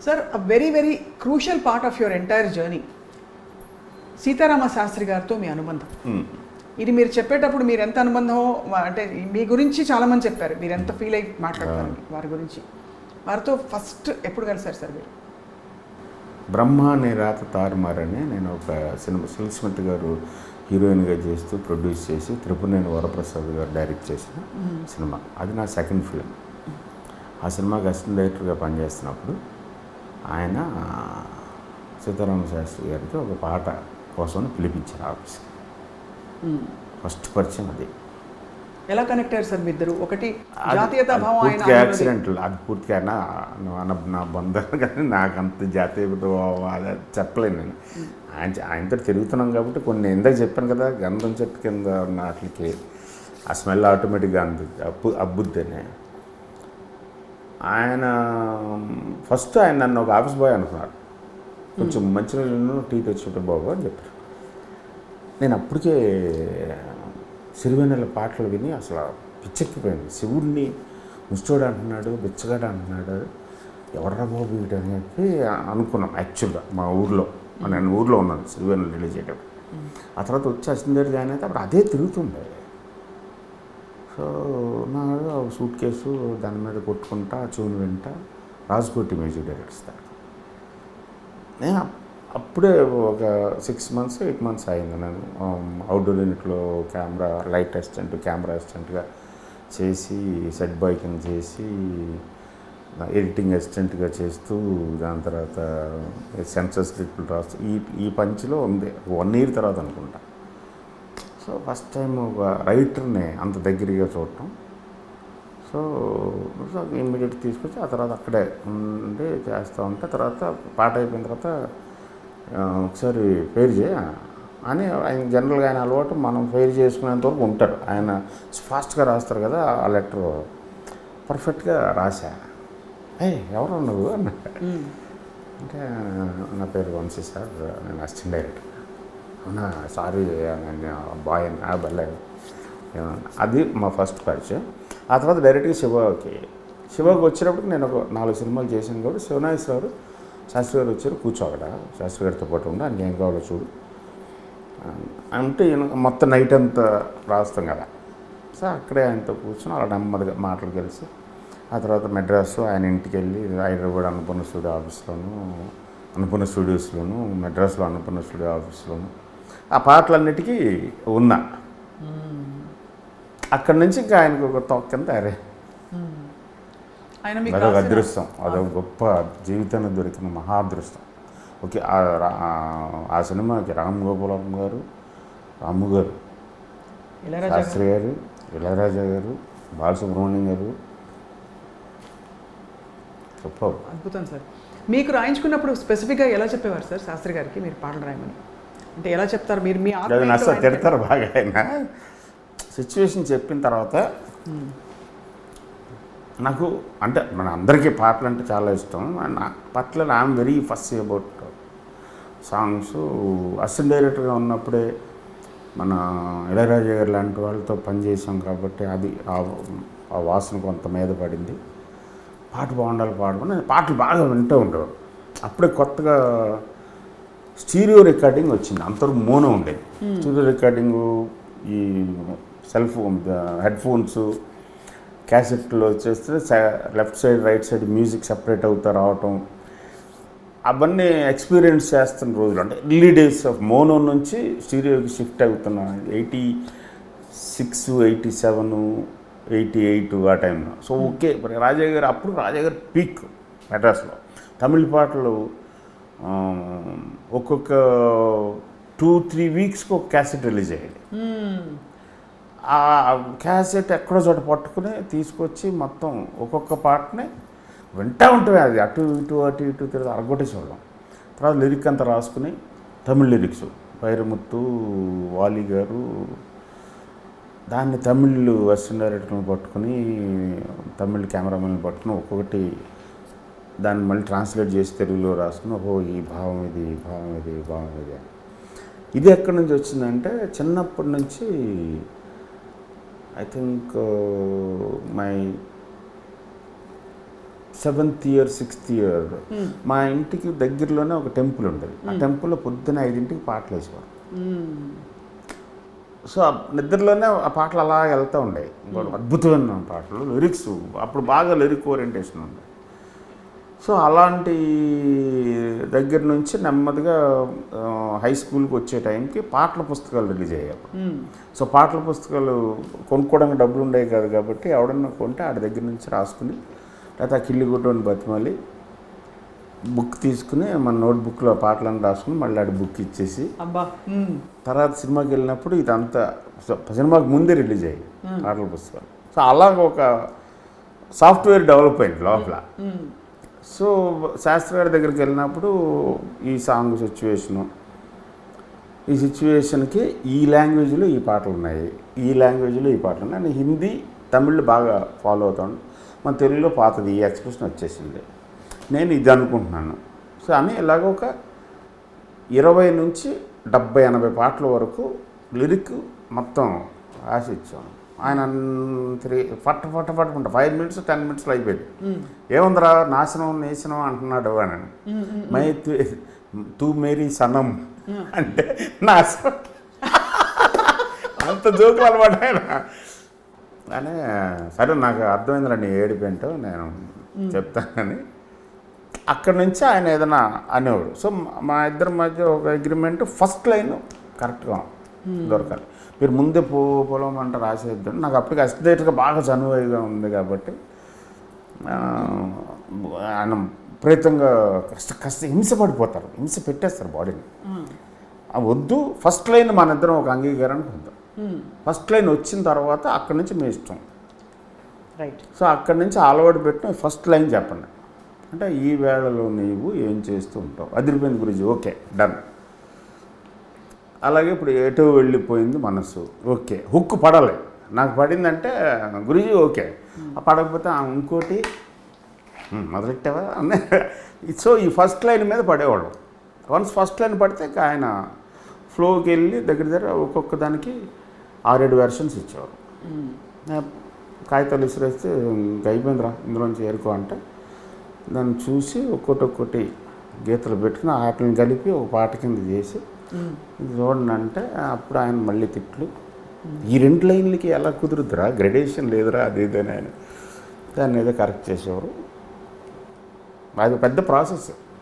Sir a very very crucial part of your entire journey Seetharama Sastry గారితో మీ అనుబంధం. ఇది మీరు చెప్పేటప్పుడు మీరు ఎంత అనుబంధమో అంటే మీ గురించి చాలామంది చెప్పారు, మీరు ఎంత ఫీల్ అయ్యి మాట్లాడతారు వారి గురించి. వారితో ఫస్ట్ ఎప్పుడు కలిసారు సార్ మీరు? బ్రహ్మ అనే రాత తారుమారని నేను ఒక సినిమా సుస్మిత గారు హీరోయిన్గా చేస్తూ ప్రొడ్యూస్ చేసి త్రిపురనేని వరప్రసాద్ గారు డైరెక్ట్ చేసిన సినిమా. అది నా సెకండ్ ఫిలిం. ఆ సినిమాకి అసిస్టెంట్ డైరెక్టర్గా పనిచేస్తున్నప్పుడు ఆయన సీతారామ శాస్త్రి గారికి ఒక పాట కోసం పిలిపించారు ఆఫీస్కి. ఫస్ట్ పరిచయం అది. ఎలా కనెక్ట్ అయ్యారు సార్ మీ ఇద్దరు? ఒకటి జాతీయత భావం, పూర్తిగా యాక్సిడెంట్లు, అది పూర్తిగా నా బంధాలు కానీ నాకు అంత జాతీయత అది చెప్పలేను నేను. ఆయనతో తిరుగుతున్నాం కాబట్టి కొన్ని ఇందాక చెప్పాను కదా, గంధం చెట్టు కింద ఉన్న వాటికి ఆ స్మెల్ ఆటోమేటిక్గా అబ్బుద్దని. ఆయన ఫస్ట్ ఆయన నన్ను ఒక ఆఫీస్ బాయ్ అనుకున్నాడు. కొంచెం మంచినీళ్ళు టీ తెచ్చుకుంటే బాబు అని చెప్పారు. నేను అప్పటికే సిరివెన్నెల పాటలు విని అసలు పిచ్చెక్కిపోయింది. శివుడిని ముష్టోడు అంటున్నాడు, బిచ్చగాడు అంటున్నాడు, ఎవడ్రా బాబు వీడని చెప్పి అనుకున్నాం. యాక్చువల్గా మా ఊర్లో, నేను ఊర్లో ఉన్నాను సిరివెన్నెల రిలీజ్ అయ్యేటప్పుడు. ఆ తర్వాత వచ్చి అసిందేడు జాయిన్ అయితే అప్పుడు అదే తిరుగుతుండే. సో నాకు సూట్ కేసు దాని మీద కొట్టుకుంటా చూని వింటా రాజ్కోటి మ్యూజిక్ డైరెక్టర్ ఇస్తాను. నేను అప్పుడే ఒక 6 months 8 months అయింది. నేను అవుట్డోర్ యూనిట్లో కెమెరా లైట్ అసిస్టెంట్, కెమెరా అసిస్టెంట్గా చేసి, సెట్ బాయ్ కింద చేసి, ఎడిటింగ్ అసిస్టెంట్గా చేస్తూ, దాని తర్వాత సెన్సర్ స్క్రిప్ట్లు రాస్తూ ఈ పంచ్లో ఉంది. 1 year తర్వాత అనుకుంటా. సో ఫస్ట్ టైం ఒక రైటర్ని అంత దగ్గరగా చూడటం. సో ఇమ్మీడియట్ తీసుకొచ్చి ఆ తర్వాత అక్కడే ఉండి చేస్తూ ఉంటే, తర్వాత పాట అయిపోయిన తర్వాత ఒకసారి ఫెయిర్ చేయ అని ఆయన జనరల్గా ఆయన అలవాటు మనం ఫెయిర్ చేసుకునేంత వరకు ఉంటాడు. ఆయన ఫాస్ట్గా రాస్తారు కదా, ఆ లెటర్ పర్ఫెక్ట్గా రాశా. ఎవరు నువ్వు అన్న అంటే, నా పేరు వంశీ సార్, నేను అసిస్టెంట్ డైరెక్టర్. అవునా, సారీ నేను బాయ్ అని బల్లే. అది మా ఫస్ట్ పరిచయం. ఆ తర్వాత డైరెక్ట్గా శివకి వచ్చినప్పుడు నేను ఒక 4 సినిమాలు చేశాను కాబట్టి శివనాగేశ్వరరావు శాస్త్రి గారు వచ్చారు. కూర్చో అక్కడ శాస్త్రి గారితో పాటు ఉండి, అన్నీ ఏం కావాలో చూడు అంటే మొత్తం నైట్ అంతా రాస్తాం కదా. సో అక్కడే ఆయనతో కూర్చొని అలా నెమ్మదిగా మాటలు కలిసి, ఆ తర్వాత మెడ్రాసు ఆయన ఇంటికి వెళ్ళి, హైదరాబాద్ అన్నపూర్ణ స్టూడియో ఆఫీస్లోను, అన్నపూర్ణ స్టూడియోస్లోను, మెడ్రాస్లో అన్నపూర్ణ స్టూడియో ఆఫీస్లోను ఆ పాటలన్నిటికీ ఉన్నా. అక్కడి నుంచి ఇంకా ఆయనకు ఒక తొక్కంత అరే అదొక అదృష్టం, అదొక గొప్ప జీవితానికి దొరికిన మహా అదృష్టం. ఓకే, ఆ సినిమాకి రామ్ గోపాలం గారు, రాము గారు, శాస్త్రి గారు, ఇళయరాజా గారు, బాలసుబ్రహ్మణ్యం గారు, గొప్ప అద్భుతం సార్. మీకు రాయించుకున్నప్పుడు స్పెసిఫిక్గా ఎలా చెప్పేవారు సార్ శాస్త్రి గారికి మీరు పాటలు రాయమని? అంటే ఎలా చెప్తారు మీరు? మీ తిడతారు బాగా. ఆయన సిచ్యువేషన్ చెప్పిన తర్వాత నాకు అంటే మన అందరికీ పాటలు అంటే చాలా ఇష్టం. నా పట్ల I'm very first about songs. Assistant డైరెక్టర్గా ఉన్నప్పుడే మన ఇళయరాజా గారు లాంటి వాళ్ళతో పనిచేసాం కాబట్టి అది ఆ వాసన కొంత మీద పడింది. పాట బాగుండాలి, పాడమని నేను పాటలు బాగా వింటూ ఉండేవాడు. అప్పుడే కొత్తగా స్టీరియో రికార్డింగ్ వచ్చింది, అంతవరకు మోనో ఉండేది. స్టీరియో రికార్డింగు, ఈ సెల్ ఫోన్ హెడ్ ఫోన్స్ క్యాసెట్లో వచ్చేస్తే left side right side music separate అవుతా రావటం, అవన్నీ ఎక్స్పీరియన్స్ చేస్తున్న రోజులు. అంటే ఎర్లీ డేస్ ఆఫ్ మోనో నుంచి స్టీరియోకి షిఫ్ట్ అవుతున్నా 86, 87, 88 ఆ టైంలో. సో ఓకే, రాజా గారు అప్పుడు రాజా గారు పీక్ మెడ్రాస్లో. తమిళ పాటలు ఒక్కొక్క 2-3 వీక్స్కి ఒక క్యాసెట్ రిలీజ్ అయ్యేది. ఆ క్యాసెట్ ఎక్కడో చోట పట్టుకుని తీసుకొచ్చి మొత్తం ఒక్కొక్క పాటని వింటూ ఉంటుంది. అది అటు ఇటు తిరిగి అరగొట్టేసేవాళ్ళం. తర్వాత లిరిక్ అంతా రాసుకుని, తమిళ్ లిరిక్స్ వైరముత్తు, వాలి గారు, దాన్ని తమిళ్ అసిస్టెంట్ డైరెక్టర్ని పట్టుకుని, తమిళ్ కెమెరామెన్ని పట్టుకుని ఒక్కొక్కటి దాన్ని మళ్ళీ ట్రాన్స్లేట్ చేసి తెలుగులో రాసుకుని, ఓహో ఈ భావం ఇది, ఈ భావం ఇది, ఈ భావం ఇది. ఇది ఎక్కడి నుంచి వచ్చిందంటే చిన్నప్పటి నుంచి I think my 7th year 6th year మా ఇంటికి దగ్గరలోనే ఒక టెంపుల్ ఉండేది. ఆ టెంపుల్లో పొద్దున్న 5ంటికి పాటలు వేసేవారు. సో ఆ నిద్రలోనే ఆ పాటలు అలా వెళ్తూ ఉండేవి. అద్భుతమైన పాటలు, లిరిక్స్ అప్పుడు బాగా లిరిక్ ఓరియంటేషన్ ఉంది. సో అలాంటి దగ్గర నుంచి నెమ్మదిగా హై స్కూల్కి వచ్చే టైంకి పాటల పుస్తకాలు రిలీజ్ అయ్యాయి. సో పాటల పుస్తకాలు కొనుక్కోవడానికి డబ్బులు ఉండేవి కాదు కాబట్టి ఎవడన్నా కొంటే ఆడి దగ్గర నుంచి రాసుకుని లేకపోతే ఆ కిల్లిగుడ్డని బతిమాలి బుక్ తీసుకుని మన నోట్బుక్లో పాటలను రాసుకుని మళ్ళీ ఆడి బుక్ ఇచ్చేసి తర్వాత సినిమాకి వెళ్ళినప్పుడు ఇదంతా సినిమాకి ముందే రిలీజ్ అయ్యాయి పాటల పుస్తకాలు. సో అలాగ ఒక సాఫ్ట్వేర్ డెవలప్ అయింది లోపల. సో శాస్త్రి గారి దగ్గరికి వెళ్ళినప్పుడు ఈ సాంగ్ సిచ్యువేషను, ఈ సిచ్యువేషన్కి ఈ లాంగ్వేజ్లో ఈ పాటలు ఉన్నాయి, ఈ లాంగ్వేజ్లో ఈ పాటలు ఉన్నాయి. నేను హిందీ తమిళ్ బాగా ఫాలో అవుతాను. మన తెలుగులో పాతది ఈ ఎక్స్ప్రెషన్ వచ్చేసింది, నేను ఇది అనుకుంటున్నాను. సో అని ఇలాగ ఒక 20 నుంచి 70-80 పాటల వరకు లిరిక్ మొత్తం రాసి ఇచ్చాను. ఆయన ఫట్ 5 minutes 10 minutesలో అయిపోయింది. ఏముందిరా నాశనం నేసనం అంటున్నాడు అని. మై తూ మేరీ సనం అంటే నాశనం అంత జోకు అనమాట ఆయన. అని సరే నాకు అర్థమైందిరా ఏడిపోయింటో నేను చెప్తానని అక్కడి నుంచి ఆయన ఏదైనా అనేవాడు. సో మా ఇద్దరి మధ్య ఒక అగ్రిమెంట్, ఫస్ట్ లైన్ కరెక్ట్గా దొరకాలి. మీరు ముందే పొలం అంట రాసేద్దాం. నాకు అప్పటికి అస్టేట్గా బాగా చనువుగా ఉంది కాబట్టి ఆయన విపరీతంగా కష్ట హింస పడిపోతారు, హింస పెట్టేస్తారు బాడీని. వద్దు, ఫస్ట్ లైన్ మన ఇద్దరం ఒక అంగీకారానికి ఉందాం. ఫస్ట్ లైన్ వచ్చిన తర్వాత అక్కడి నుంచి మీ ఇష్టం. రైట్. సో అక్కడి నుంచి అలవాటు పెట్టిన ఫస్ట్ లైన్ చెప్పండి అంటే, ఈ వేళలో నీవు ఏం చేస్తూ ఉంటావు, అదిరిపోయింది గురించి, ఓకే డన్. అలాగే ఇప్పుడు ఎటో వెళ్ళిపోయింది మనసు, ఓకే హుక్ పడాలి. నాకు పడిందంటే గురించి ఓకే, పడకపోతే ఇంకోటి మొదలెట్టావా అనే. సో ఈ ఫస్ట్ లైన్ మీద పడేవాడు. వన్స్ ఫస్ట్ లైన్ పడితే ఆయన ఫ్లోకి వెళ్ళి దగ్గర ఒక్కొక్క దానికి 6-7 వెర్షన్స్ ఇచ్చేవారు. కాగితాలు విసిరేస్తే ఇంకా అయిపోయిందిరా ఇందులోంచి ఏరుకో అంటే దాన్ని చూసి ఒక్కొక్కటి గీతలు పెట్టుకుని వాటిని కలిపి ఒక పాట కింద చేసి ఇది చూడండి అంటే అప్పుడు ఆయన మళ్ళీ తిట్లు, ఈ 2 లైన్లకి ఎలా కుదురుద్దురా, గ్రెడేషన్ లేదురా అది ఇదని ఆయన దాన్ని ఏదో కరెక్ట్ చేసేవారు. అది పెద్ద ప్రాసెస్.